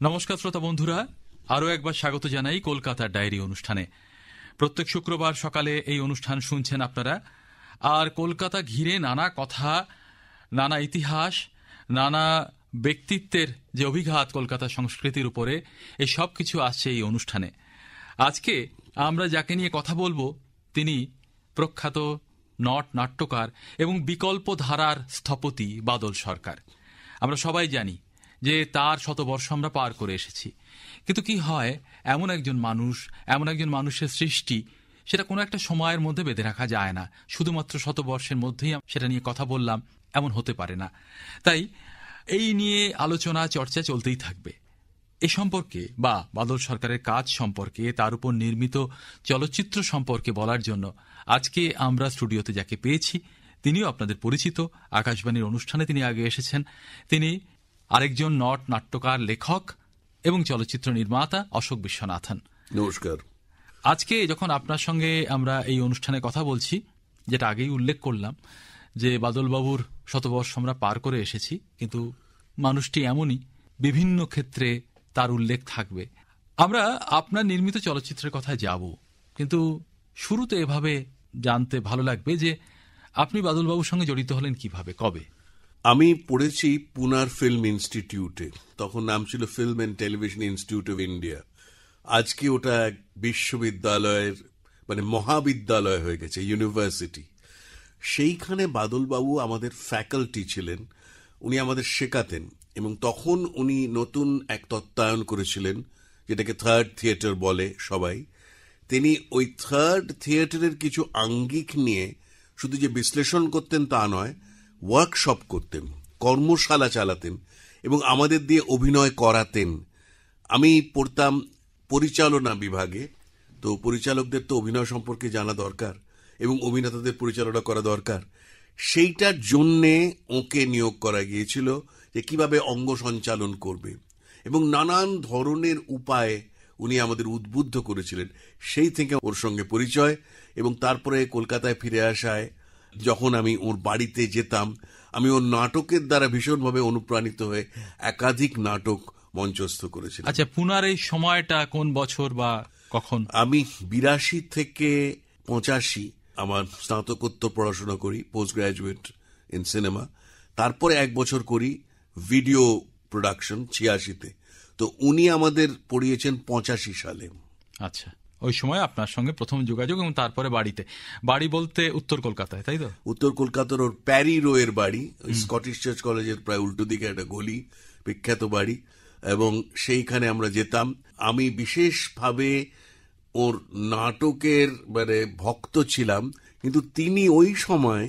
নমস্কার শ্রোতা বন্ধুরা, আরও একবার স্বাগত জানাই কলকাতার ডায়েরি অনুষ্ঠানে। প্রত্যেক শুক্রবার সকালে এই অনুষ্ঠান শুনছেন আপনারা। আর কলকাতা ঘিরে নানা কথা, নানা ইতিহাস, নানা ব্যক্তিত্বের যে অভিঘাত কলকাতা সংস্কৃতির উপরে, এই সব কিছু আসছে এই অনুষ্ঠানে। আজকে আমরা যাকে নিয়ে কথা বলবো তিনি প্রখ্যাত নট নাট্যকার এবং বিকল্প ধারার স্থপতি বাদল সরকার। আমরা সবাই জানি যে তার শতবর্ষ আমরা পার করে এসেছি, কিন্তু কি হয়, এমন একজন মানুষের সৃষ্টি, সেটা কোনো একটা সময়ের মধ্যে বেঁধে রাখা যায় না। শুধুমাত্র শতবর্ষের মধ্যেই সেটা নিয়ে কথা বললাম, এমন হতে পারে না। তাই এই নিয়ে আলোচনা চর্চা চলতেই থাকবে। এ সম্পর্কে বা বাদল সরকারের কাজ সম্পর্কে, তার উপর নির্মিত চলচ্চিত্র সম্পর্কে বলার জন্য আজকে আমরা স্টুডিওতে যাকে পেয়েছি তিনিও আপনাদের পরিচিত। আকাশবাণীর অনুষ্ঠানে তিনি আগে এসেছেন। তিনি আরেকজন নট নাট্যকার, লেখক এবং চলচ্চিত্র নির্মাতা অশোক বিশ্বনাথন। নমস্কার। আজকে যখন আপনার সঙ্গে আমরা এই অনুষ্ঠানে কথা বলছি, যেটা আগেই উল্লেখ করলাম যে বাদলবাবুর শতবর্ষ আমরা পার করে এসেছি, কিন্তু মানুষটি এমনই, বিভিন্ন ক্ষেত্রে তার উল্লেখ থাকবে। আমরা আপনার নির্মিত চলচ্চিত্রের কথায় যাব, কিন্তু শুরুতে এভাবে জানতে ভালো লাগবে যে আপনি বাদলবাবুর সঙ্গে জড়িত হলেন কিভাবে, কবে? আমি পড়েছি পুনার ফিল্ম ইনস্টিটিউটে, তখন নাম ছিল film and television institute of India. আজকে ওটা এক বিশ্ববিদ্যালয়ের মহাবিদ্যালয় হয়ে গেছে, ইউনিভার্সিটি। সেইখানে বাদলবাবু আমাদের ফ্যাকাল্টি ছিলেন, উনি আমাদের শেখাতেন। এবং তখন উনি নতুন এক তত্ত্বায়ন করেছিলেন, যেটাকে থার্ড থিয়েটার বলে সবাই। তিনি ওই থার্ড থিয়েটারের কিছু আঙ্গিক নিয়ে শুধু যে বিশ্লেষণ করতেন তা নয়, ওয়ার্কশপ করতেন, কর্মশালা চালাতেন এবং আমাদের দিয়ে অভিনয় করাতেন। আমি পড়তাম পরিচালনা বিভাগে, তো পরিচালকদের তো অভিনয় সম্পর্কে জানা দরকার এবং অভিনেতাদের পরিচালনা করা দরকার। সেইটার জন্যে ওকে নিয়োগ করা গিয়েছিল যে কিভাবে অঙ্গ সঞ্চালন করবে, এবং নানান ধরনের উপায়ে উনি আমাদের উদ্বুদ্ধ করেছিলেন। সেই থেকে ওর সঙ্গে পরিচয়, এবং তারপরে কলকাতায় ফিরে আসায় যখন আমি ওর বাড়িতে যেতাম, আমি ওর নাটকের দ্বারা ভীষণভাবে অনুপ্রাণিত হয়ে একাধিক নাটক মঞ্চস্থ করেছিলাম। আচ্ছা, পুনার এই সময়টা কোন বছর বা কখন? আমি 82 থেকে 85 আমার স্নাতকোত্তর পড়াশোনা করি, পোস্ট গ্রাজুয়েট ইন সিনেমা। তারপরে 1 বছর করি ভিডিও প্রোডাকশন 86-তে। তো উনি আমাদের পড়িয়েছেন 85 সালে। আচ্ছা, ওই সময় আপনার সঙ্গে প্রথম যোগাযোগ, এবং তারপরে বাড়ি বলতে উত্তর কলকাতায়, তাই তো? উত্তর কলকাতার ওর প্যারি রোয়ের বাড়ি, ওই স্কটিশ চার্চ কলেজের প্রায় উল্টো দিকে একটা গলি, বিখ্যাত বাড়ি, এবং সেইখানে আমরা যেতাম। আমি বিশেষভাবে ওর নাটকের ভক্ত ছিলাম, কিন্তু তিনি ওই সময়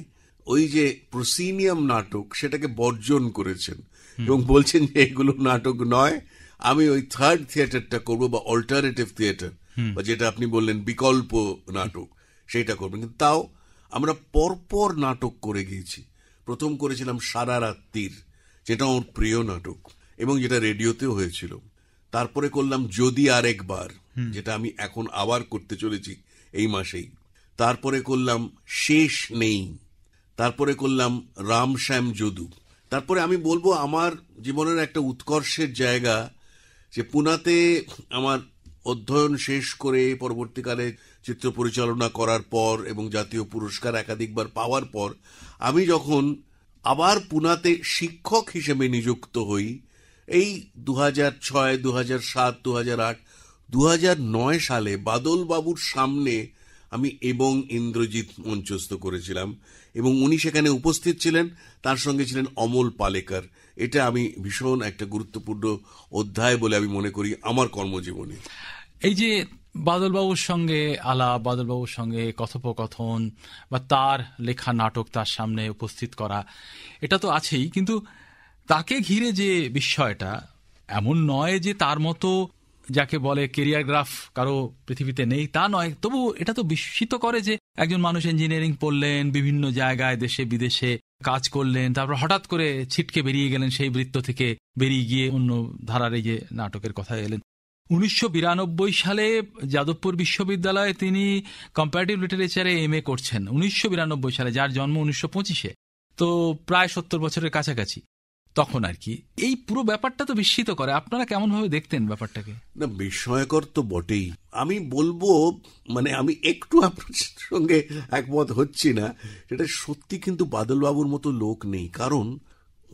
ওই যে প্রসিনিয়াম নাটক সেটাকে বর্জন করেছেন এবং বলছেন যে এগুলো নাটক নয়, আমি ওই থার্ড থিয়েটারটা করবো, বা অল্টারনেটিভ থিয়েটার, বা যেটা আপনি বললেন বিকল্প নাটক, সেইটা করবেন। কিন্তু তাও আমরা পরপর নাটক করে গিয়েছি। প্রথম করেছিলাম সারা রাত্রির, যেটা ওর প্রিয় নাটক এবং যেটা রেডিওতেও হয়েছিল। তারপরে করলাম যদি আরেকবার, যেটা আমি এখন আবার করতে চলেছি এই মাসেই। তারপরে করলাম শেষ নেই। তারপরে করলাম রাম শ্যাম যদু। তারপরে আমি বলবো আমার জীবনের একটা উৎকর্ষের জায়গা, যে পুনাতে আমার অধ্যয়ন শেষ করে পরবর্তীকালে চিত্র পরিচালনা করার পর এবং জাতীয় পুরস্কার একাধিকবার পাওয়ার পর আমি যখন আবার পুনাতে শিক্ষক হিসেবে নিযুক্ত হই, এই 2006, 2007, 2008, 2009 সালে বাদলবাবুর সামনে আমি এবং ইন্দ্রজিৎ মঞ্চস্থ করেছিলাম, এবং উনি সেখানে উপস্থিত ছিলেন, তার সঙ্গে ছিলেন অমল পালেকার। এটা আমি ভীষণ একটা গুরুত্বপূর্ণ অধ্যায় বলে আমি মনে করি আমার কর্মজীবনে। এই যে বাদলবাবুর সঙ্গে আলাপ, বাদলবাবুর সঙ্গে কথোপকথন, বা তার লেখা নাটক তার সামনে উপস্থিত করা, এটা তো আছেই, কিন্তু তাকে ঘিরে যে বিষয়টা, এমন নয় যে তার মতো যাকে বলে কেরিয়ার গ্রাফ কারো পৃথিবীতে নেই, তা নয়। তবু এটা তো বিস্মিত করে যে একজন মানুষ ইঞ্জিনিয়ারিং পড়লেন, বিভিন্ন জায়গায় দেশে বিদেশে কাজ করলেন, তারপর হঠাৎ করে ছিটকে বেরিয়ে গেলেন, সেই বৃত্ত থেকে বেরিয়ে গিয়ে অন্য ধারার এই যে নাটকের কথা এলেন। 1992 সালে যাদবপুর বিশ্ববিদ্যালয়ে তিনি কম্পারেটিভ লিটারেচারে MA করছেন। 1992 সালে, যার জন্ম 1925-এ, তো প্রায় 70 বছরের কাছাকাছি। তখন আর কি এই পুরো ব্যাপারটা তো বিস্মিত করে। আপনারা কেমন ভাবে দেখতেন ব্যাপারটাকে? না, বিস্ময়কর তো বটেই। আমি বলবো, মানে আমি একটু আপনার সঙ্গে একমত হচ্ছি না, সেটা সত্যি। কিন্তু বাদলবাবুর মতো লোক নেই, কারণ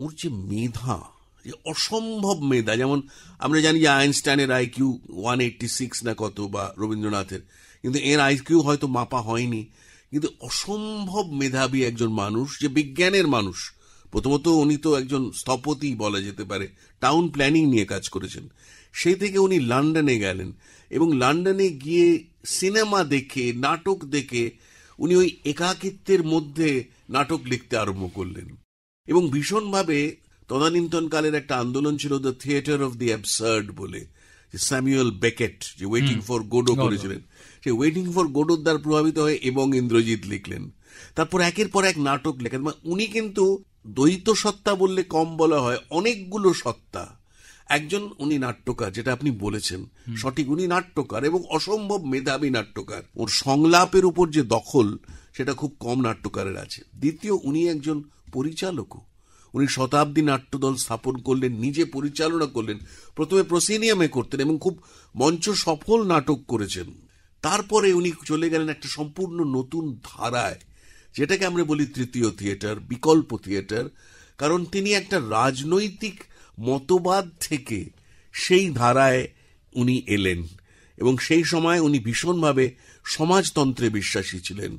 ওর যে মেধা, যে অসম্ভব মেধা। যেমন আমরা জানি যে আইনস্টাইনের আইকিউ 186 না কত, বা রবীন্দ্রনাথের, কিন্তু এর আইকিউ হয়তো মাপা হয়নি। কিন্তু অসম্ভব মেধাবী একজন মানুষ, যে বিজ্ঞানের মানুষ। প্রথমত উনি তো একজন স্থপতি বলা যেতে পারে, টাউন প্ল্যানিং নিয়ে কাজ করেছেন। সেই থেকে উনি লন্ডনে গেলেন, এবং লন্ডনে গিয়ে সিনেমা দেখে, নাটক দেখে উনি ওই একাকিত্বের মধ্যে নাটক লিখতে আরম্ভ করলেন। এবং ভীষণভাবে তদানীন্তনকালের একটা আন্দোলন ছিল the theatre of the absurd বলে, স্যামুয়েল বেকেট যে ওয়েটিং ফর গোডো করেছিলেন, সেই ওয়েটিং ফর গোডোর দ্বারা প্রভাবিত হয়ে এবং ইন্দ্রজিৎ লিখলেন। তারপর একের পর এক নাটক লেখেন। উনি কিন্তু দ্বৈত সত্তা বললে কম বলা হয়, অনেকগুলো সত্তা। একজন উনি নাট্যকার, যেটা আপনি বলেছেন সঠিক, উনি নাট্যকার এবং অসম্ভব মেধাবী নাট্যকার। ওর সংলাপের উপর যে দখল, সেটা খুব কম নাট্যকারের আছে। দ্বিতীয়, উনি একজন পরিচালকও। উনি শতাব্দী নাট্যদল স্থাপন করলেন, নিজে পরিচালনা করলেন। প্রথমে প্রসিনিয়ামে করতেন এবং খুব মঞ্চ সফল নাটক করেছেন। তারপরে উনি চলে গেলেন একটা সম্পূর্ণ নতুন ধারায়, যেটাকে আমরা বলি তৃতীয় থিয়েটার, বিকল্প থিয়েটার। কারণ তিনি একটা রাজনৈতিক মতবাদ থেকে সেই ধারায় উনি এলেন, এবং সেই সময় উনি ভীষণভাবে সমাজতন্ত্রে বিশ্বাসী ছিলেন।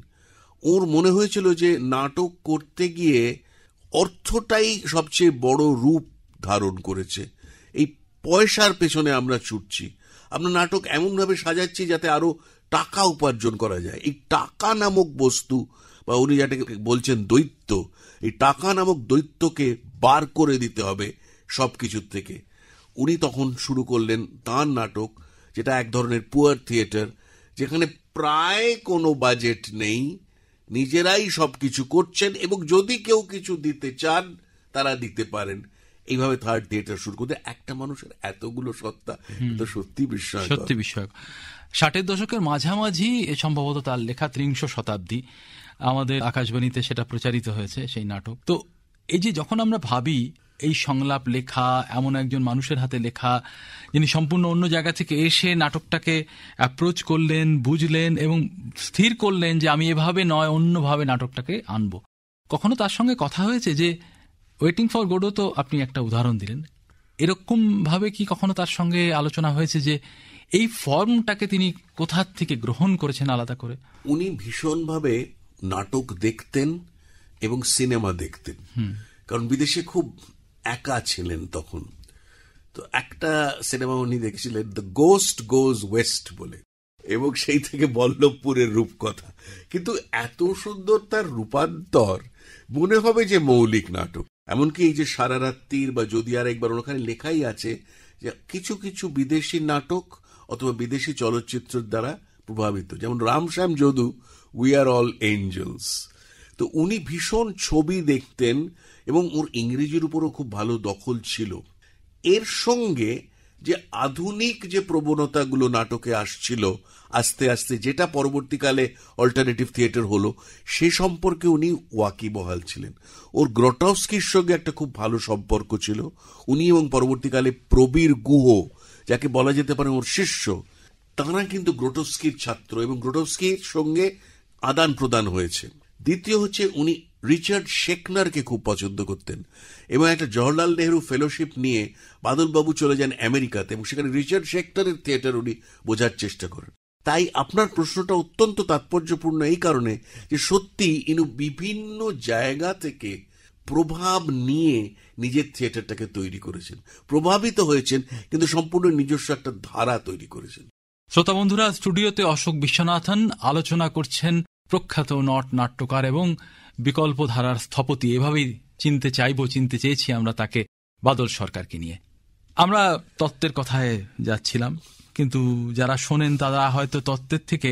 ওর মনে হয়েছিল যে নাটক করতে গিয়ে অর্থটাই সবচেয়ে বড় রূপ ধারণ করেছে। এই পয়সার পেছনে আমরা ছুটছি, আমরা নাটক এমনভাবে সাজাচ্ছি যাতে আরো টাকা উপার্জন করা যায়। এই টাকা নামক বস্তু, বা উনি যেটাকে বলছেন দৈত্য, এই টাকা নামক দৈত্যকে বার করে দিতে হবে সবকিছুর থেকে। উনি তখন শুরু করলেন তাঁর নাটক, যেটা এক ধরনের পুয়ার থিয়েটার, যেখানে প্রায় কোনো বাজেট নেই, নিজেরাই সবকিছু করছেন, এবং যদি কেউ কিছু দিতে চান তারা দিতে পারেন। এইভাবে থার্ড থিয়েটার শুরু করতে একটা মানুষের এতগুলো সত্তা, তো সত্যি বিস্ময়, সত্যি বিস্ময়। 60-এর দশকের মাঝামাঝি সম্ভবত তার লেখা ত্রিংশ শতাব্দী, আমাদের আকাশবাণীতে সেটা প্রচারিত হয়েছে সেই নাটক। তো এই যে যখন আমরা ভাবি এই সংলাপ লেখা, এমন একজন মানুষের হাতে লেখা, যিনি সম্পূর্ণ অন্য জায়গা থেকে এসে নাটকটাকে অ্যাপ্রোচ করলেন, বুঝলেন এবং স্থির করলেন যে আমি এভাবে নয় অন্যভাবে নাটকটাকে আনবো। কখনো তার সঙ্গে কথা হয়েছে যে ওয়েটিং ফর গোডো তো আপনি একটা উদাহরণ দিলেন, এরকম ভাবে কি কখনো তার সঙ্গে আলোচনা হয়েছে যে এই ফর্মটাকে তিনি কোথা থেকে গ্রহণ করেছেন আলাদা করে? উনি ভীষণভাবে নাটক দেখতেন এবং সিনেমা দেখতেন, কারণ বিদেশে খুব একা ছিলেন তখন। তো একটা সিনেমা উনি দেখেছিলেন, দ্য গোস্ট গোজ ওয়েস্ট বলে, এবং সেই থেকে বল্লভপুরের রূপকথা। কিন্তু এত সুন্দর তার রূপান্তর, মনে হবে যে মৌলিক নাটক। এমনকি এই যে সারা রাত্রির বা যদি আর একবার, ওখানে লেখাই আছে যে কিছু কিছু বিদেশি নাটক অথবা বিদেশি চলচ্চিত্রের দ্বারা প্রভাবিত, যেমন Ramshyam Jadu, we are all angels. তো উনি ভীষণ ছবি দেখতেন এবং ওর ইংরেজির উপরও খুব ভালো দখল ছিল। এর সঙ্গে যে আধুনিক যে প্রবণতাগুলো নাটকে আসছিল আস্তে আস্তে, যেটা পরবর্তীকালে অল্টারনেটিভ থিয়েটার হলো, সে সম্পর্কে উনি ওয়াকিবহাল ছিলেন। ওর গ্রটস্কির সঙ্গে একটা খুব ভালো সম্পর্ক ছিল। উনি এবং পরবর্তীকালে প্রবীর গুহ, যাকে বলা যেতে পারে ওর শিষ্য, তাঁরা কিন্তু গ্রটস্কির ছাত্র, এবং গ্রটস্কির সঙ্গে আদান প্রদান হয়েছে। দ্বিতীয় হচ্ছে, উনি রিচার্ড শেকনারকে খুব পছন্দ করতেন, এবং একটা জওহরলাল নেহরু ফেলোশিপ নিয়ে বাদলবাবু চলে যান আমেরিকাতে, এবং সেখানে রিচার্ড শেকনারের থিয়েটার উনি বোঝার চেষ্টা করেন। তাই আপনার প্রশ্নটা অত্যন্ত তাৎপর্যপূর্ণ এই কারণে যে সত্যি ইনি বিভিন্ন জায়গা থেকে প্রভাব নিয়ে নিজের থিয়েটারটাকে তৈরি করেছেন, প্রভাবিত হয়েছেন, কিন্তু সম্পূর্ণ নিজস্ব একটা ধারা তৈরি করেছেন। শ্রোতা বন্ধুরা, স্টুডিওতে অশোক বিশ্বনাথন আলোচনা করছেন, প্রখ্যাত নাট্যকার এবং বিকল্প ধারার স্থপতি। এভাবেই চিনতে চেয়েছি আমরা তাকে, বাদল সরকারকে নিয়ে। আমরা তত্ত্বের কথায় যাচ্ছিলাম, কিন্তু যারা শোনেন তারা হয়তো তত্ত্বের থেকে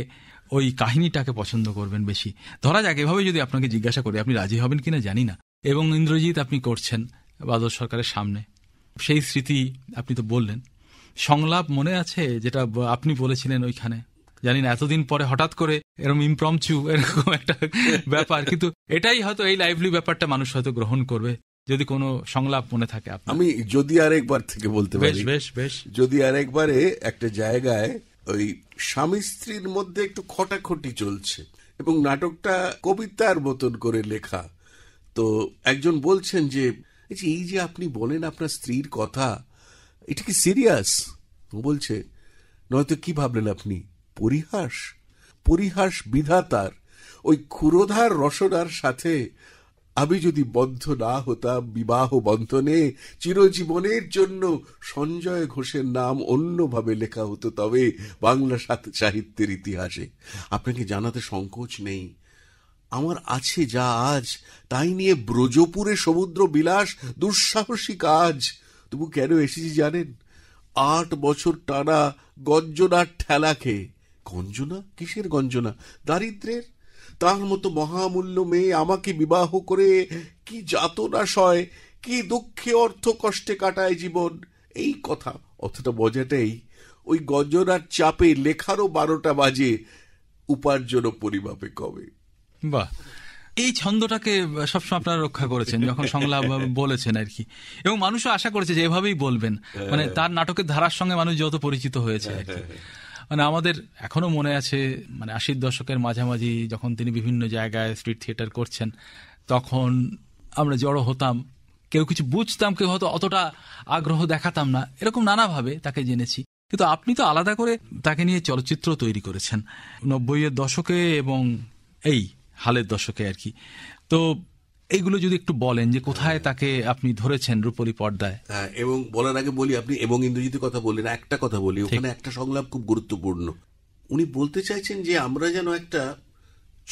ওই কাহিনীটাকে পছন্দ করবেন বেশি। ধরা যাক, এভাবে যদি আপনাকে জিজ্ঞাসা করি, আপনি রাজি হবেন কিনা জানি না, এবং ইন্দ্রজিৎ আপনি করছেন বাদল সরকারের সামনে, সেই স্মৃতি আপনি তো বললেন, সংলাপ মনে আছে যেটা আপনি বলেছিলেন ওইখানে? জানি না এতদিন পরে হঠাৎ করে এরকম ইমপ্রম্পচু এরকম একটা ব্যাপার, কিন্তু এটাই হয়তো এই লাইভলি ব্যাপারটা মানুষ হয়তো গ্রহণ করবে। যদি কোনো সংলাপ মনে থাকে আপনার। আমি যদি আরেকবার থেকে বলতে পারি, বেশ বেশ। যদি আরেকবারে একটা জায়গায় ওই স্বামী স্ত্রীর মধ্যে একটু খটাখটি চলছে এবং নাটকটা কবিতার মতন করে লেখা। তো একজন বলছেন যে এই যে আপনি বলেন আপনার স্ত্রীর কথা, এটা কি সিরিয়াস? ও বলছে, নয়তো কি ভাবলেন আপনি, পরিহাস? পরিহাস বিধাতার। ওই ক্ষুরোধার রসনার সাথে আমি যদি বদ্ধ না হতাম বিবাহ বন্ধনে, চিরজীবনের জন্য সঞ্জয় ঘোষের নাম অন্যভাবে লেখা হতো তবে বাংলা সাহিত্যের ইতিহাসে। আপনাকে জানাতে সংকোচ নেই, আমার আছে যা আজ, তাই নিয়ে ব্রজপুরে সমুদ্র বিলাস দুঃসাহসী কাজ। তবু কেন এসেছি জানেন? 8 বছর টানা গঞ্জনার ঠেলা খেয়ে। গঞ্জনা? কিসের গঞ্জনা? দারিদ্রের। তার মতো মহামূল্য মেয়ে আমাকে বিবাহ করে কি যাতনা সয়, কি দুঃখে অর্থ কষ্টে কাটায় জীবন। এই কথা, অতটা মজাটাই ওই গঞ্জনার চাপে লেখারও 12টা বাজে, উপার্জন পরিমাপে কবে। বাহ, এই ছন্দটাকে সবসময় আপনারা রক্ষা করেছেন যখন সংলাপ বলেছেন আর কি, এবং মানুষও আশা করেছে যে এভাবেই বলবেন। মানে তার নাটকের ধারার সঙ্গে মানুষ যত পরিচিত হয়েছে আর কি। মানে আমাদের এখনো মনে আছে, মানে 80-র দশকের মাঝামাঝি যখন তিনি বিভিন্ন জায়গায় স্ট্রিট থিয়েটার করছেন, তখন আমরা জড়ো হতাম, কেউ কিছু বুঝতাম, কেউ হয়তো অতটা আগ্রহ দেখাতাম না, এরকম নানাভাবে তাকে জেনেছি। কিন্তু আপনি তো আলাদা করে তাকে নিয়ে চলচ্চিত্র তৈরি করেছেন 90-এর দশকে এবং এই হালের দশকে আর কি। তো এইগুলো যদি একটু বলেন যে কোথায় তাকে আপনি ধরেছেন রূপলী পর্দায়। হ্যাঁ, এবং বলার আগে বলি, আপনি এবং ইন্দ্রজিতের কথা বললেন, একটা কথা বলি, ওখানে একটা সংলাপ খুব গুরুত্বপূর্ণ। উনি বলতে চাইছেন যে আমরা যেন একটা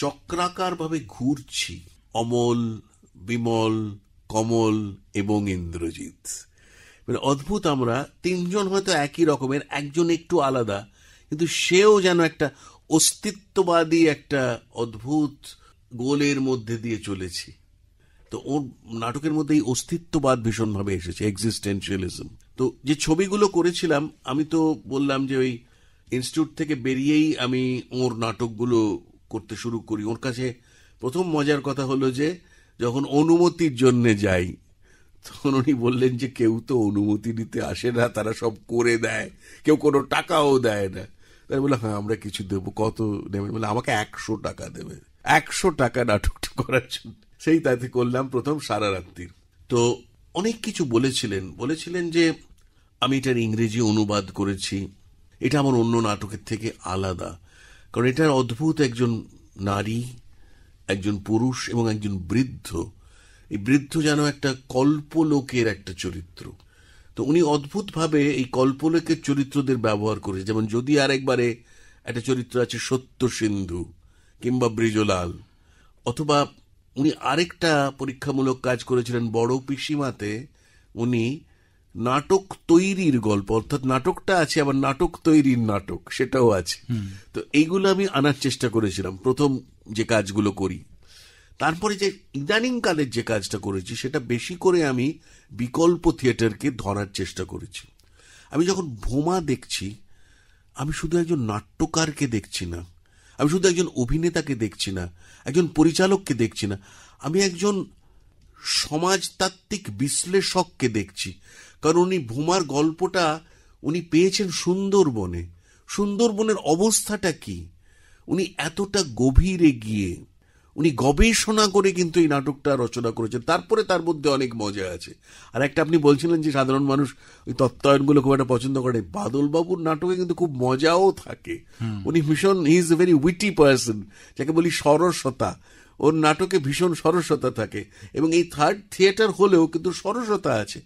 চক্রাকার ভাবে ঘুরছি, অমল, বিমল, কমল এবং ইন্দ্রজিৎ। মানে অদ্ভুত, আমরা তিনজন হয়তো একই রকমের, একজন একটু আলাদা, কিন্তু সেও যেন একটা অস্তিত্ববাদী একটা অদ্ভুত গোলের মধ্যে দিয়ে চলেছি। তো ওর নাটকের মধ্যে এই অস্তিত্ববাদ ভীষণভাবে এসেছে, এক্সিস্টেন্সিয়ালিজম। তো যে ছবিগুলো করেছিলাম, আমি তো বললাম যে ওই ইনস্টিটিউট থেকে বেরিয়েই আমি ওর নাটকগুলো করতে শুরু করি। ওর কাছে প্রথম মজার কথা হলো যে যখন অনুমতির জন্য যাই, তখন উনি বললেন যে কেউ তো অনুমতি নিতে আসে না, তারা সব করে দেয়, কেউ কোনো টাকাও দেয় না। তাই বলে, হ্যাঁ আমরা কিছু দেবো, কত নেবেন? বলে আমাকে 100 টাকা দেবে, 100 টাকা নাটকটা করার জন্য। সেই তাতে করলাম প্রথম সারা রাত্রির। তো অনেক কিছু বলেছিলেন যে আমি এটার ইংরেজি অনুবাদ করেছি, এটা আমার অন্য নাটকের থেকে আলাদা, কারণ এটার অদ্ভুত একজন নারী, একজন পুরুষ এবং একজন বৃদ্ধ। এই বৃদ্ধ যেন একটা কল্পলোকের একটা চরিত্র। তো উনি অদ্ভুতভাবে এই কল্পলোকের চরিত্রদের ব্যবহার করেছে। যেমন যদি আরেকবারে একটা চরিত্র আছে সত্য সিন্ধু কিংবা ব্রিজলাল, অথবা উনি আরেকটা পরীক্ষামূলক কাজ করেছিলেন বড় পিসিমাতে। উনি নাটক তৈরির গল্প, অর্থাৎ নাটকটা আছে আবার নাটক তৈরির নাটক, সেটাও আছে। তো এইগুলো আমি আনার চেষ্টা করেছিলাম প্রথম যে কাজগুলো করি। তারপরে যে ইদানিং কালের যে কাজটা করেছি, সেটা বেশি করে আমি বিকল্প থিয়েটারকে ধরার চেষ্টা করেছি। আমি যখন ভোমা দেখছি, আমি শুধু একজন নাট্যকারকে দেখছি না, আমি শুধু একজন অভিনেতাকে দেখছি না, একজন পরিচালককে দেখছি না, আমি একজন সমাজতাত্ত্বিক বিশ্লেষককে দেখছি। কারণ উনি ভোমার গল্পটা উনি পেয়েছেন সুন্দরবনে। সুন্দরবনের অবস্থাটা কি, উনি এতটা গভীরে গিয়ে উনি গবেষণা করে কিন্তু এই নাটকটা রচনা করেছেন। তারপরে তার মধ্যে অনেক মজা আছে। আর একটা আপনি বলছিলেন যে সাধারণ মানুষ ওই তত্ত্বায়নগুলো খুব একটা পছন্দ করে, বাদলবাবুর নাটকে কিন্তু খুব মজাও থাকে। উনি ভীষণ, he is a very witty person, যাকে বলি সরসতা। ওর নাটকে ভীষণ সরসতা থাকে, এবং এই থার্ড থিয়েটার হলেও কিন্তু সরসতা আছে।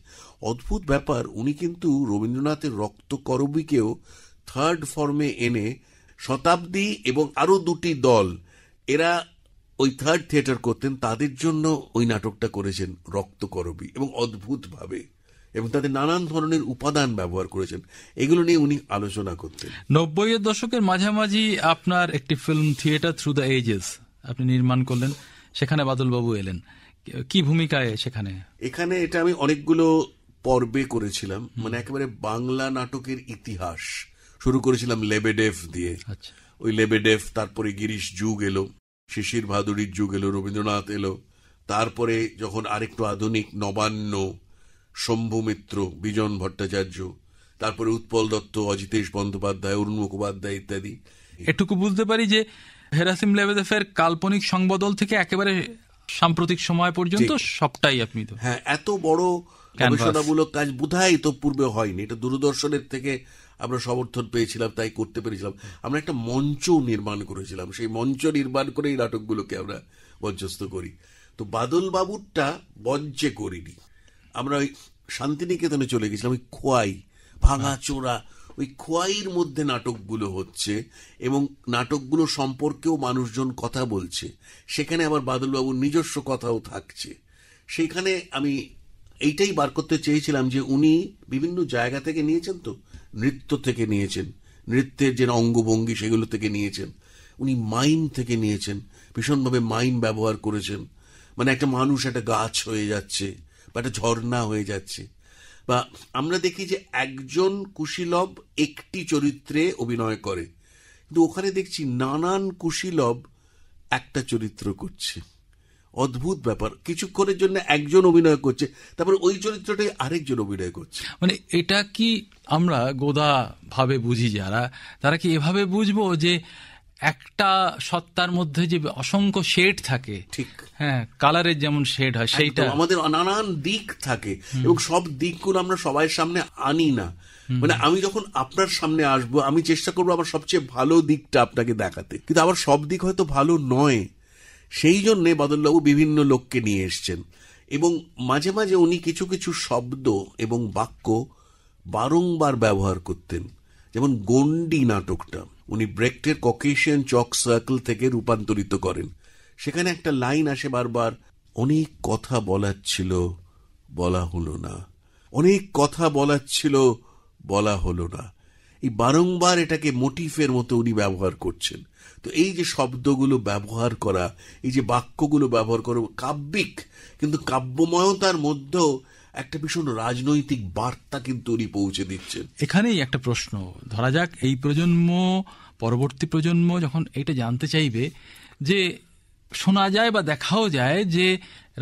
অদ্ভুত ব্যাপার, উনি কিন্তু রবীন্দ্রনাথের রক্তকরবীকেও থার্ড ফর্মে এনে শতাব্দী এবং আরো 2টি দল, এরা ওই থার্ড থিয়েটার করতেন, তাদের জন্য ওই নাটকটা করেছেন রক্তকরবী, এবং অদ্ভুতভাবে, এবং তাদের নানান ধরনের উপাদান ব্যবহার করেছেন। এগুলো নিয়ে উনি আলোচনা করতেন। 90-এর দশকের মাঝামাঝি আপনার একটি film theatre through the ages আপনি নির্মাণ করলেন, সেখানে বাদলবাবু এলেন। কি ভূমিকায় সেখানে? এখানে এটা আমি অনেকগুলো পর্বে করেছিলাম, মানে একেবারে বাংলা নাটকের ইতিহাস শুরু করেছিলাম লেবেডেভ দিয়ে। আচ্ছা, ওই লেবেডেভ, তারপরে গিরিশ যুগ এলো, শিশির ভাদুড়ির যুগ এলো, রবীন্দ্রনাথ এলো, তারপরে যখন আরেকটু আধুনিক নবান্ন, শম্ভু মিত্র, বিজন ভট্টাচার্য, তারপরে উৎপল দত্ত, অজিতেশ বন্দ্যোপাধ্যায়, অরুণ মুখোপাধ্যায় ইত্যাদি। এটুকু বুঝতে পারি যে হেরাসিম লেবেদেফের কাল্পনিক সংবদল থেকে একেবারে সাম্প্রতিক সময় পর্যন্ত সবটাই আপনি তো। হ্যাঁ, এত বড় গবেষণামূলক কাজ বোধহয় তো পূর্বে হয়নি। এটা দূরদর্শনের থেকে আমরা সমর্থন পেয়েছিলাম, তাই করতে পেরেছিলাম। আমরা একটা মঞ্চ নির্মাণ করেছিলাম, সেই মঞ্চ নির্মাণ করে এই নাটকগুলোকে আমরা মঞ্চস্থ করি। তো বাদল বাবুরটা মঞ্চে করিনি, আমরা ওই শান্তিনিকেতনে চলে গেছিলাম। ওই খোয়াই, ভাঙা চোরা, ওই খোয়াইয়ের মধ্যে নাটকগুলো হচ্ছে এবং নাটকগুলো সম্পর্কেও মানুষজন কথা বলছে। সেখানে আবার বাদলবাবুর নিজস্ব কথাও থাকছে। সেইখানে আমি এইটাই বার করতে চেয়েছিলাম যে উনি বিভিন্ন জায়গা থেকে নিয়েছেন, তো নৃত্য থেকে নিয়েছেন, নৃত্যের যে অঙ্গভঙ্গি সেগুলো থেকে নিয়েছেন, উনি মাইম থেকে নিয়েছেন, ভীষণভাবে মাইম ব্যবহার করেছেন। মানে একটা মানুষ একটা গাছ হয়ে যাচ্ছে বা একটা ঝর্ণা হয়ে যাচ্ছে। বা আমরা দেখি যে একজন কুশীলব একটি চরিত্রে অভিনয় করে, কিন্তু ওখানে দেখছি নানান কুশীলব একটা চরিত্র করছে। অদ্ভুত ব্যাপার, কিছুক্ষণের জন্য একজন অভিনয় করছে, তারপরে ওই চরিত্রটাই আরেকজন অভিনয় করছে। মানে এটা কি আমরা গোদা ভাবে বুঝি যারা, তারা কি এভাবে বুঝবো যে একটা সত্তার মধ্যে যে অসংখ্য শেড থাকে, ঠিক, হ্যাঁ, কালারের যেমন শেড হয়, সেইটা আমাদের নানান দিক থাকে এবং সব দিকগুলো আমরা সবার সামনে আনি না। মানে আমি যখন আপনার সামনে আসবো, আমি চেষ্টা করবো আমার সবচেয়ে ভালো দিকটা আপনাকে দেখাতে, কিন্তু আবার সব দিক হয়তো ভালো নয়। সেই জন্যে বাদলবাবু বিভিন্ন লোককে নিয়ে এসছেন এবং মাঝে মাঝে উনি কিছু কিছু শব্দ এবং বাক্য বারংবার ব্যবহার করতেন। যেমন গন্ডি নাটকটা উনি ব্রেক্টের ককেশিয়ান চক সার্কেল থেকে রূপান্তরিত করেন। সেখানে একটা লাইন আসে বারবার, অনেক কথা বলার ছিল বলা হলো না, অনেক কথা বলার ছিল বলা হলো না। এই বারংবার এটাকে মোটিফের মতো উনি ব্যবহার করছেন। তো এই যে শব্দগুলো ব্যবহার করা, এই যে বাক্যগুলো ব্যবহার করা কাব্যিক, কিন্তু কাব্যময়তার মধ্যেও একটা ভীষণ রাজনৈতিক বার্তা কিন্তু উনি পৌঁছে দিচ্ছেন। এখানেই একটা প্রশ্ন, ধরা যাক এই প্রজন্ম পরবর্তী প্রজন্ম যখন এটা জানতে চাইবে, যে শোনা যায় বা দেখাও যায় যে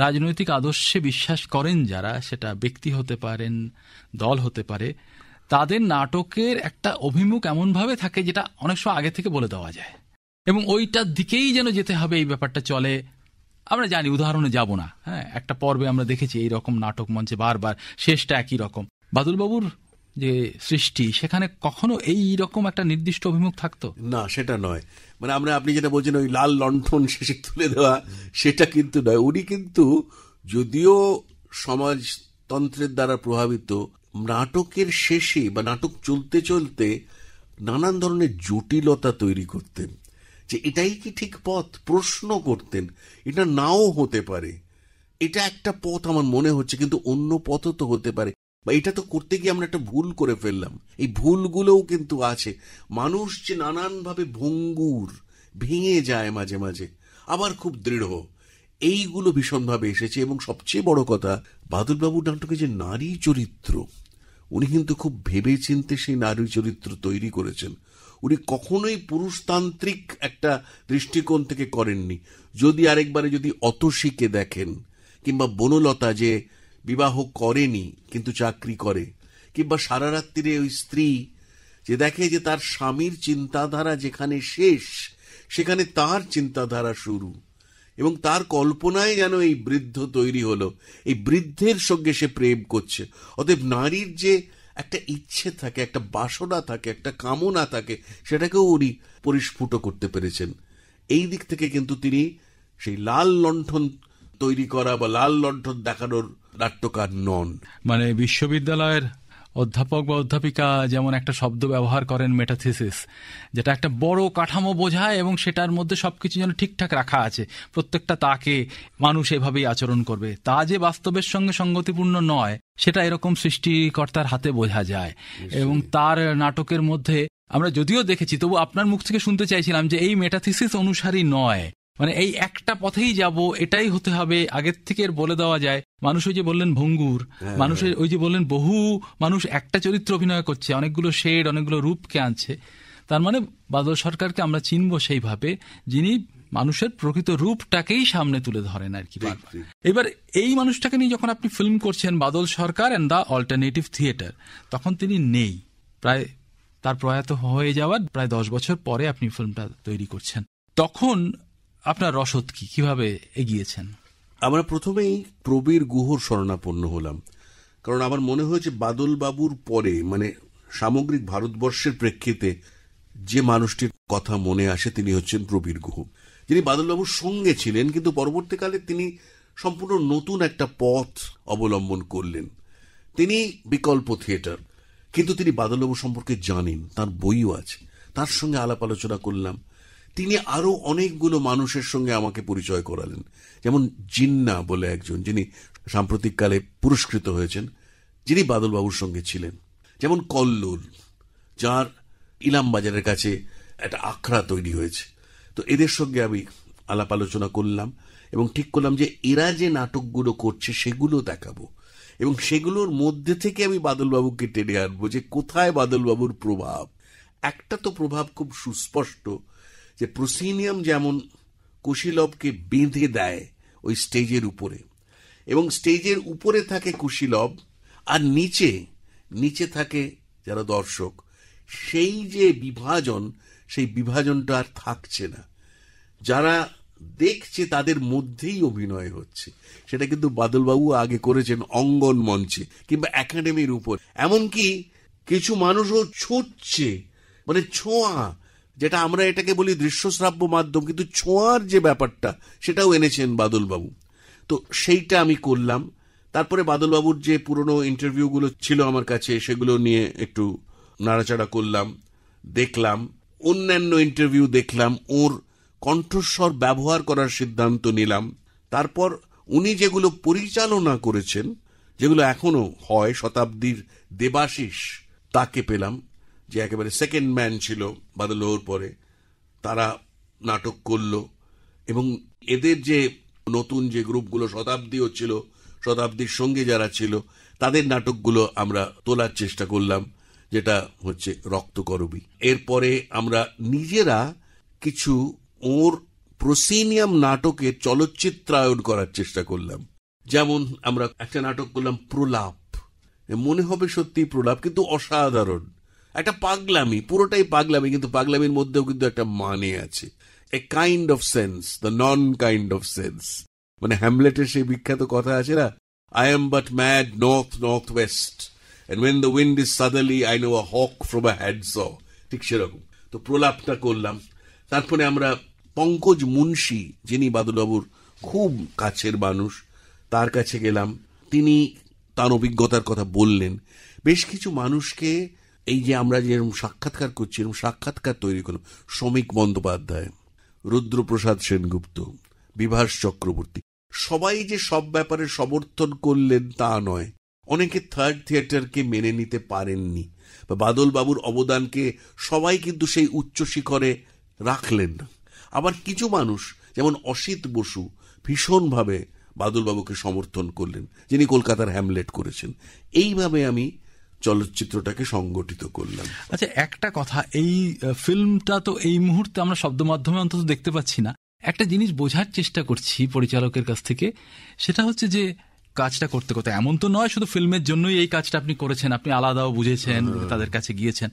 রাজনৈতিক আদর্শে বিশ্বাস করেন যারা, সেটা ব্যক্তি হতে পারেন, দল হতে পারে, তাদের নাটকের একটা অভিমুখ এমনভাবে থাকে যেটা অনেক সময় আগে থেকে বলে দেওয়া যায় এবং ওইটার দিকেই যেন যেতে হবে এই ব্যাপারটা চলে। আমরা জানি, উদাহরণে যাব না, হ্যাঁ, একটা পর্বে আমরা দেখেছি এই রকম নাটক মঞ্চে বারবার শেষটা একই রকম। বাদলবাবুর যে সৃষ্টি, সেখানে কখনো এই রকম একটা নির্দিষ্ট অভিমুখ থাকতো না, সেটা নয়। মানে আপনি যেটা বলছেন ওই লাল লণ্ঠন শেষে তুলে দেওয়া, সেটা কিন্তু নয়। উনি কিন্তু যদিও সমাজতন্ত্রের দ্বারা প্রভাবিত, নাটকের শেষে বা নাটক চলতে চলতে নানান ধরনের জটিলতা তৈরি করতেন, যে এটাই কি ঠিক পথ, প্রশ্ন করতেন। এটা নাও হতে পারে, এটা একটা পথ আমার মনে হচ্ছে, কিন্তু অন্য পথও তো হতে পারে, বা এটা তো করতে গিয়ে আমরা একটা ভুল করে ফেললাম। এই ভুলগুলোও কিন্তু আছে। মানুষ যে নানানভাবে ভঙ্গুর, ভেঙে যায় মাঝে মাঝে, আবার খুব দৃঢ়, এইগুলো ভীষণভাবে এসেছে। এবং সবচেয়ে বড় কথা, বাদলবাবুর নাটকে যে নারী চরিত্র, উনি কিন্তু খুব ভেবে চিন্তে সেই নারী চরিত্র তৈরি করেছেন। উনি কখনোই পুরুষতান্ত্রিক একটা দৃষ্টিকোণ থেকে করেননি। যদি আরেকবারে যদি অতসীকে দেখেন, কিংবা বনলতা যে বিবাহ করেনি কিন্তু চাকরি করে, কিংবা সারা রাত্রিরে ওই স্ত্রী যে দেখে যে তার স্বামীর চিন্তাধারা যেখানে শেষ, সেখানে তার চিন্তাধারা শুরু, এবং তার কল্পনায় যেন এই বৃদ্ধ তৈরি হলো, এই বৃদ্ধের সঙ্গে সে প্রেম করছে। অতএব নারীর যে একটা ইচ্ছে থাকে, একটা বাসনা থাকে, একটা কামনা থাকে, সেটাকেও উনি পরিস্ফুট করতে পেরেছেন। এই দিক থেকে কিন্তু তিনি সেই লাল লণ্ঠন তৈরি করা বা লাল লণ্ঠন দেখানোর নাট্যকার নন। মানে বিশ্ববিদ্যালয়ের অধ্যাপক বা অধ্যাপিকা যেমন একটা শব্দ ব্যবহার করেন মেটাথিসিস, যেটা একটা বড় কাঠামো বোঝায় এবং সেটার মধ্যে সবকিছু যেন ঠিকঠাক রাখা আছে, প্রত্যেকটা তাকে মানুষ এভাবেই আচরণ করবে, তা যে বাস্তবের সঙ্গে সঙ্গতিপূর্ণ নয়, সেটা এরকম সৃষ্টিকর্তার হাতে বোঝা যায়। এবং তার নাটকের মধ্যে আমরা যদিও দেখেছি, তবু আপনার মুখ থেকে শুনতে চাইছিলাম যে এই মেটাথিসিস অনুসারী নয়, মানে এই একটা পথেই যাব, এটাই হতে হবে, আগের থেকে বলে দেওয়া যায়। মানুষ ওই যে বললেন ভঙ্গুর, মানুষের ওই যে বললেন বহু মানুষ একটা চরিত্র অভিনয় করছে, অনেকগুলো শেড, অনেকগুলো রূপকে আনছে। তার মানে বাদল সরকারকে আমরা চিনব সেইভাবে, যিনি মানুষের প্রকৃত রূপটাকেই সামনে তুলে ধরেন আর কি। ঠিক, ঠিক। এবার এই মানুষটাকে নিয়ে যখন আপনি ফিল্ম করছেন বাদল সরকার অ্যান্ড দ্য অল্টারনেটিভ থিয়েটার, তখন তিনি নেই, প্রায় তার প্রয়াত হয়ে যাওয়ার প্রায় 10 বছর পরে আপনি ফিল্মটা তৈরি করছেন। তখন আপনার রসদ কি, কিভাবে এগিয়েছেন? আমরা প্রথমেই প্রবীর গুহর শরণাপন্ন হলাম, কারণ আমার মনে হয়েছে বাদল বাবুর পরে মানে সামগ্রিক ভারতবর্ষের প্রেক্ষিতে যে মানুষটির কথা মনে আসে তিনি হচ্ছেন প্রবীর গুহ, যিনি বাদল বাবুর সঙ্গে ছিলেন, কিন্তু পরবর্তীকালে তিনি সম্পূর্ণ নতুন একটা পথ অবলম্বন করলেন। তিনি বিকল্প থিয়েটার, কিন্তু তিনি বাদলবাবু সম্পর্কে জানেন, তার বইও আছে, তার সঙ্গে আলাপ আলোচনা করলাম। তিনি আরো অনেকগুলো মানুষের সঙ্গে আমাকে পরিচয় করালেন, যেমন জিন্না বলে একজন যিনি সাম্প্রতিককালে পুরস্কৃত হয়েছেন, যিনি বাদলবাবুর সঙ্গে ছিলেন, যেমন কল্লোল, যার ইলাম বাজারের কাছে একটা আখড়া তৈরি হয়েছে। তো এদের সঙ্গে আমি আলাপ আলোচনা করলাম এবং ঠিক করলাম যে এরা যে নাটকগুলো করছে সেগুলো দেখাবো, এবং সেগুলোর মধ্যে থেকে আমি বাদলবাবুকে টেনে আনবো যে কোথায় বাদলবাবুর প্রভাব। একটা তো প্রভাব খুব সুস্পষ্ট, যে প্রসিনিয়াম যেমন কুশীলবকে বেঁধে দেয় ওই স্টেজের উপরে, এবং স্টেজের উপরে থাকে কুশীলব আর নিচে নিচে থাকে যারা দর্শক, সেই যে বিভাজন, সেই বিভাজনটা আর থাকছে না। যারা দেখছে তাদের মধ্যেই অভিনয় হচ্ছে। সেটা কিন্তু বাদলবাবু আগে করেছেন অঙ্গন মঞ্চে কিংবা একাডেমির উপর, এমনকি কিছু মানুষও ছুটছে, মানে ছোঁয়া, যেটা আমরা এটাকে বলি দৃশ্যশ্রাব্য মাধ্যম, কিন্তু ছোঁয়ার যে ব্যাপারটা সেটাও এনেছেন বাদলবাবু। তো সেইটা আমি করলাম। তারপরে বাদলবাবুর যে পুরনো ইন্টারভিউগুলো ছিল আমার কাছে, সেগুলো নিয়ে একটু নাড়াচাড়া করলাম, দেখলাম, অন্যান্য ইন্টারভিউ দেখলাম, ওর কণ্ঠস্বর ব্যবহার করার সিদ্ধান্ত নিলাম। তারপর উনি যেগুলো পরিচালনা করেছেন, যেগুলো এখনো হয়, শতাব্দীর দেবাশিস তাকে পেলাম, যে একেবারে সেকেন্ড ম্যান ছিল বাদলবাবুর পরে, তারা নাটক করলো। এবং এদের যে নতুন যে গ্রুপগুলো শতাব্দী হচ্ছিল, শতাব্দীর সঙ্গে যারা ছিল, তাদের নাটকগুলো আমরা তোলার চেষ্টা করলাম, যেটা হচ্ছে রক্তকরবী। এরপরে আমরা নিজেরা কিছু ওর প্রসিনিয়াম নাটকে চলচ্চিত্রায়ন করার চেষ্টা করলাম। যেমন আমরা একটা নাটক করলাম প্রলাপ, মনে হবে সত্যি প্রলাপ, কিন্তু অসাধারণ একটা পাগলামি, পুরোটাই পাগলামি, কিন্তু পাগলামির মধ্যেও কিন্তু একটা মানে আছে, a kind of sense, the non kind of sense. মানে হ্যামলেটের সেই বিখ্যাত কথা আছে না, I am but mad north north West, and when the wind is southerly I know a hawk from a handsaw, ঠিক সেরকম। তো প্রলাপটা করলাম। তারপরে আমরা পঙ্কজ মুন্সি, যিনি বাদলবাবুর খুব কাছের মানুষ, তার কাছে গেলাম। তিনি তার অভিজ্ঞতার কথা বললেন। বেশ কিছু মানুষকে এই যে আমরা যেরকম সাক্ষাৎকার করছি, এরকম সাক্ষাৎকার তৈরি করলাম। শ্রমিক বন্দ্যোপাধ্যায়, রুদ্রপ্রসাদ সেনগুপ্ত, বিভাস চক্রবর্তী, সবাই যে সব ব্যাপারে সমর্থন করলেন তা নয়। অনেকে থার্ড থিয়েটারকে মেনে নিতে পারেননি, বা বাদলবাবুর অবদানকে সবাই কিন্তু সেই উচ্চ শিখরে রাখলেন না। আবার কিছু মানুষ, যেমন অসিত বসু, ভীষণভাবে বাদলবাবুকে সমর্থন করলেন, যিনি কলকাতার হ্যামলেট করেছেন। এইভাবে আমি চলচ্চিত্রটাকে সংগঠিত করলাম। আচ্ছা, একটা কথা, এই ফিল্মটা তো এই মুহূর্তে আমরা শব্দ মাধ্যমে অন্তত দেখতে পাচ্ছি না। একটা জিনিস বোঝার চেষ্টা করছি পরিচালকের কাছ থেকে, সেটা হচ্ছে যে কাজটা করতে করতে, এমন তো নয় শুধু ফিল্মের জন্যই এই কাজটা আপনি করেছেন, আপনি আলাদাও বুঝেছেন, তাদের কাছে গিয়েছেন।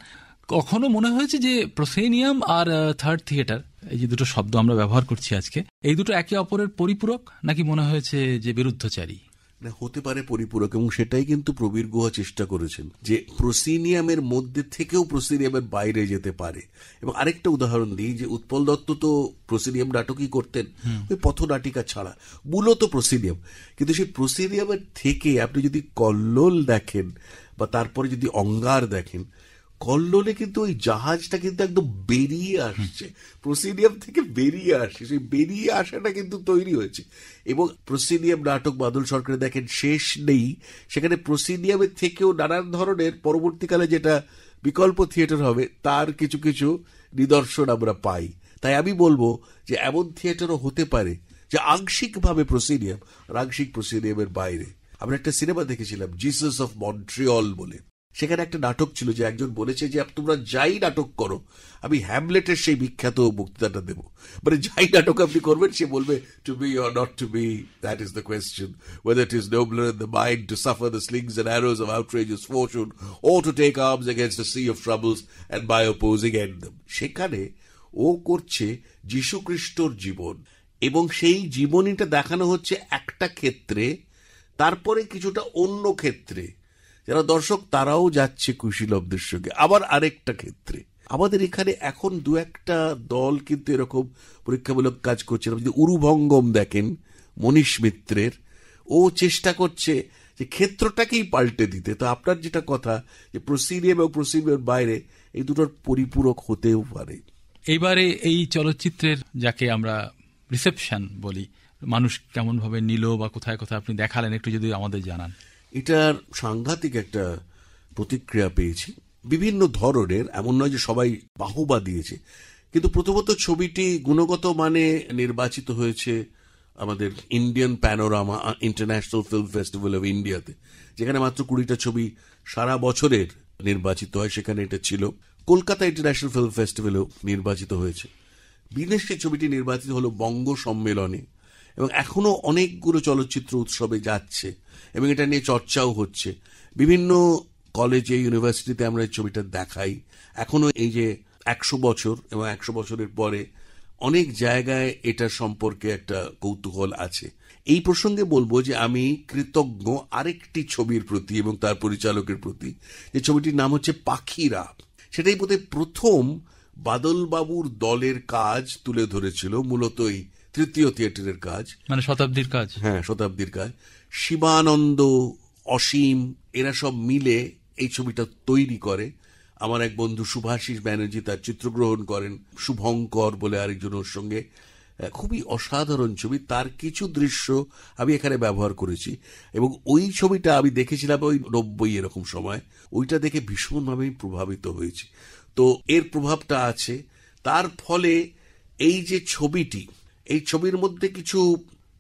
কখনো মনে হয়েছে যে প্রসেনিয়াম আর থার্ড থিয়েটার, এই যে দুটো শব্দ আমরা ব্যবহার করছি আজকে, এই দুটো একে অপরের পরিপূরক, নাকি মনে হয়েছে যে বিরুদ্ধচারী? হতে পারে পরিপূরক, এবং সেটাই কিন্তু প্রবীর গুহা চেষ্টা করেছেন, যে প্রসিনিয়ামের মধ্যে থেকেও প্রসিনিয়ামের বাইরে যেতে পারে। এবং আরেকটা উদাহরণ দিই, যে উৎপল দত্ত তো প্রসিনিয়াম নাটকই করতেন, ওই পথনাটিকা ছাড়া, মূলত প্রসিনিয়াম। কিন্তু সেই প্রসিনিয়ামের থেকে আপনি যদি কল্লোল দেখেন, বা তারপরে যদি অঙ্গার দেখেন, কল্লোলে কিন্তু ওই জাহাজটা কিন্তু একদম বেরিয়ে আসছে, প্রসিনিয়াম থেকে বেরিয়ে আসছে, সেই বেরিয়ে আসাটা কিন্তু তৈরি হয়েছে। এবং প্রসিনিয়াম নাটক বাদল সরকারে দেখেন শেষ নেই, সেখানে প্রসিনিয়ামের থেকেও নানান ধরনের পরবর্তীকালে যেটা বিকল্প থিয়েটার হবে তার কিছু কিছু নিদর্শন আমরা পাই। তাই আমি বলবো যে এমন থিয়েটারও হতে পারে যে আংশিকভাবে প্রসিনিয়াম আর আংশিক প্রসিনিয়ামের বাইরে। আমরা একটা সিনেমা দেখেছিলাম জিসাস অফ মন্ট্রিয়ল বলে, সেখানে একটা নাটক ছিল যে একজন বলেছে যে তোমরা যাই নাটক করো, আমি হ্যামলেটের সেই বিখ্যাত বক্তৃতাটা দেব, মানে যাই নাটক আপনি করবেন সে বলবে to be or not to be, that is the question, whether it is nobler in the mind to suffer the slings and arrows of outrageous fortune or to take arms against a sea of troubles and by opposing end them. সেখানে ও করছে যীশু খ্রিস্টর জীবন, এবং সেই জীবনীটা দেখানো হচ্ছে একটা ক্ষেত্রে, তারপরে কিছুটা অন্য ক্ষেত্রে যারা দর্শক তারাও যাচ্ছে কুশীলবদের সঙ্গে, আবার আরেকটা ক্ষেত্রে। আমাদের এখানে এখন দু একটা দল কিন্তু এরকম পরীক্ষামূলক কাজ করছে। যদি উরুভঙ্গম দেখেন মনীষ মিত্রের, ও চেষ্টা করছে যে ক্ষেত্রটাকেই পাল্টে দিতে। তো আপনার যেটা কথা যে প্রসিডিয়াম এবং প্রসিডিয়ামের বাইরে এই দুটোর পরিপূরক হতেও পারে। এইবারে এই চলচ্চিত্রের যাকে আমরা রিসেপশন বলি, মানুষ কেমন ভাবে নিল বা কোথায় কোথায় আপনি দেখালেন, একটু যদি আমাদের জানান। এটার সাংঘাতিক একটা প্রতিক্রিয়া পেয়েছি বিভিন্ন ধরনের, এমন নয় যে সবাই বাহবা দিয়েছে, কিন্তু প্রথমত ছবিটি গুণগত মানে নির্বাচিত হয়েছে আমাদের Indian panorama international film festival of ইন্ডিয়াতে, যেখানে মাত্র 20টা ছবি সারা বছরের নির্বাচিত হয়, সেখানে এটা ছিল। কলকাতা ইন্টারন্যাশনাল ফিল্ম ফেস্টিভ্যালেও নির্বাচিত হয়েছে। বিদেশি ছবিটি নির্বাচিত হলো বঙ্গ সম্মেলনে, এবং এখনো অনেকগুলো চলচ্চিত্র উৎসবে যাচ্ছে এবং এটা নিয়ে চর্চাও হচ্ছে। বিভিন্ন কলেজে ইউনিভার্সিটিতে আমরা এই ছবিটা দেখাই। এখনো এই যে 100 বছর এবং 100 বছরের পরে অনেক জায়গায় এটা সম্পর্কে একটা কৌতূহল আছে। এই প্রসঙ্গে বলবো যে আমি কৃতজ্ঞ আরেকটি ছবির প্রতি এবং তার পরিচালকের প্রতি, যে ছবিটির নাম হচ্ছে পাখিরা। সেটাই বোধহয় প্রথম বাদলবাবুর দলের কাজ তুলে ধরেছিল, মূলত এই তৃতীয় থিয়েটারের কাজ, মানে শতাব্দীর কাজ। হ্যাঁ, শতাব্দীর কাজ। শিবানন্দ, অসীম এরা সব মিলে এই ছবিটা তৈরি করে। আমার এক বন্ধু শুভাশিস ব্যানার্জি তার চিত্রগ্রহণ করেন, শুভঙ্কর বলে আরেকজন ওর সঙ্গে। খুবই অসাধারণ ছবি। তার কিছু দৃশ্য আমি এখানে ব্যবহার করেছি, এবং ওই ছবিটা আমি দেখেছিলাম ওই 90 এরকম সময়। ওইটা দেখে ভীষণভাবে প্রভাবিত হয়েছি। তো এর প্রভাবটা আছে। তার ফলে এই যে ছবিটি, এই ছবির মধ্যে কিছু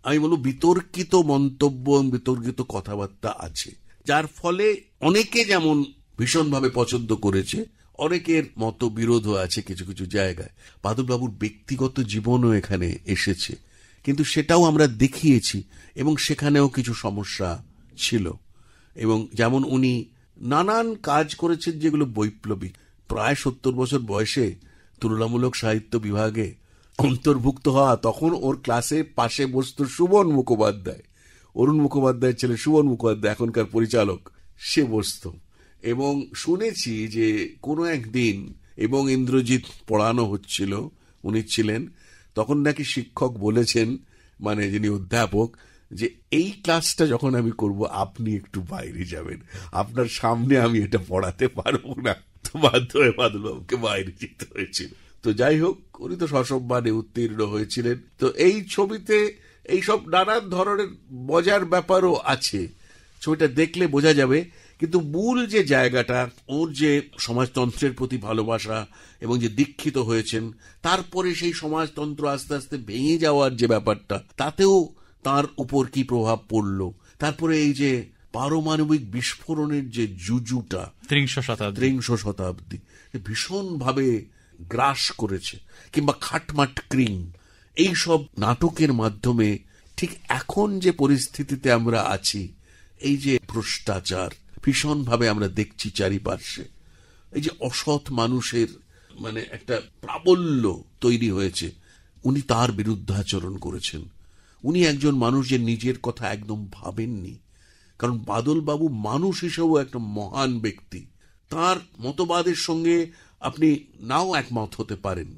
আমি বলবো বিতর্কিত মন্তব্য, বিতর্কিত কথাবার্তা আছে, যার ফলে অনেকে যেমন ভীষণভাবে পছন্দ করেছে, অনেকের মতবিরোধও আছে কিছু কিছু জায়গায়। বাদলবাবুর ব্যক্তিগত জীবনও এখানে এসেছে, কিন্তু সেটাও আমরা দেখিয়েছি, এবং সেখানেও কিছু সমস্যা ছিল। এবং যেমন উনি নানান কাজ করেছেন যেগুলো বৈপ্লবিক। প্রায় 70 বছর বয়সে তুলনামূলক সাহিত্য বিভাগে অন্তর্ভুক্ত হওয়া, তখন ওর ক্লাসে পাশে বসত সুমন মুখোপাধ্যায়, অরুণ মুখোপাধ্যায়ের ছেলে সুমন মুখোপাধ্যায় এখনকার পরিচালক, সে বসত। এবং শুনেছি যে কোনো একদিন, এবং ইন্দ্রজিৎ পড়ানো হচ্ছিল, উনি ছিলেন তখন, নাকি শিক্ষক বলেছেন, মানে যিনি অধ্যাপক, যে এই ক্লাসটা যখন আমি করব আপনি একটু বাইরে যাবেন, আপনার সামনে আমি এটা পড়াতে পারবো না। তো বাধ্য হয়ে বাদলবাবুকে বাইরে যেতে হয়েছিল। তো যাই হোক, উনি তো সসম্মানে উত্তীর্ণ হয়েছিলেন। তো এই ছবিতে এইসব নানান ধরনের মজার ব্যাপারও আছে, ছবিটা দেখলে বোঝা যাবে। কিন্তু মূল যে জায়গাটা, ওর যে সমাজতন্ত্রের প্রতি ভালোবাসা এবং যে দীক্ষিত হয়েছেন, তারপরে সেই সমাজতন্ত্র আস্তে আস্তে ভেঙে যাওয়ার যে ব্যাপারটা, তাতেও তার উপর কি প্রভাব পড়ল। তারপরে এই যে পারমাণবিক বিস্ফোরণের যে জুজুটা ত্রিংশ শতাব্দী ভীষণভাবে গ্রাস করেছে, কিংবা খাটমাট ক্রিম, এইসব নাটকের মাধ্যমে ঠিক এখন যে পরিস্থিতিতে আমরা আছি, এই যে ভ্রষ্টাচার ভীষণভাবে আমরা দেখছি চারিপার্শ্বে, এই যে অসৎ মানুষের মানে একটা প্রাবল্য তৈরি হয়েছে, উনি তার বিরুদ্ধাচরণ করেছেন। উনি একজন মানুষ যে নিজের কথা একদম ভাবেননি, কারণ বাদলবাবু মানুষ হিসেবেও একটা মহান ব্যক্তি। তার মতবাদের সঙ্গে আপনি নাও একমত হতে পারেন,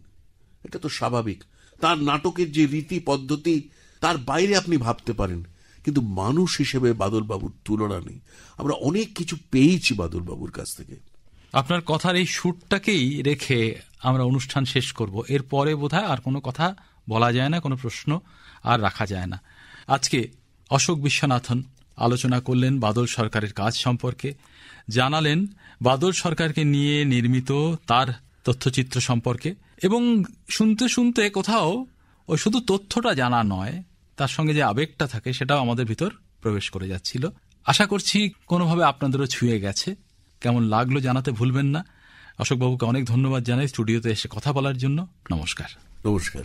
এটা তো স্বাভাবিক। তার নাটকের যে রীতি পদ্ধতি, তার বাইরে আপনি ভাবতে পারেন, কিন্তু মানুষ হিসেবে বাদলবাবুর তুলনা নেই। আমরা অনেক কিছু পেয়েছি বাদলবাবুর কাছ থেকে। আপনার কথার এই সুরটাকেই রেখে আমরা অনুষ্ঠান শেষ করব। এরপরে বোধহয় আর কোনো কথা বলা যায় না, কোনো প্রশ্ন আর রাখা যায় না। আজকে অশোক বিশ্বনাথন আলোচনা করলেন বাদল সরকারের কাজ সম্পর্কে, জানালেন বাদল সরকারকে নিয়ে নির্মিত তার তথ্যচিত্র সম্পর্কে, এবং শুনতে শুনতে কোথাও ওই শুধু তথ্যটা জানা নয়, তার সঙ্গে যে আবেগটা থাকে সেটাও আমাদের ভিতর প্রবেশ করে যাচ্ছিল। আশা করছি কোনোভাবে আপনাদেরও ছুঁয়ে গেছে। কেমন লাগলো জানাতে ভুলবেন না। অশোকবাবুকে অনেক ধন্যবাদ জানাই স্টুডিওতে এসে কথা বলার জন্য। নমস্কার। নমস্কার।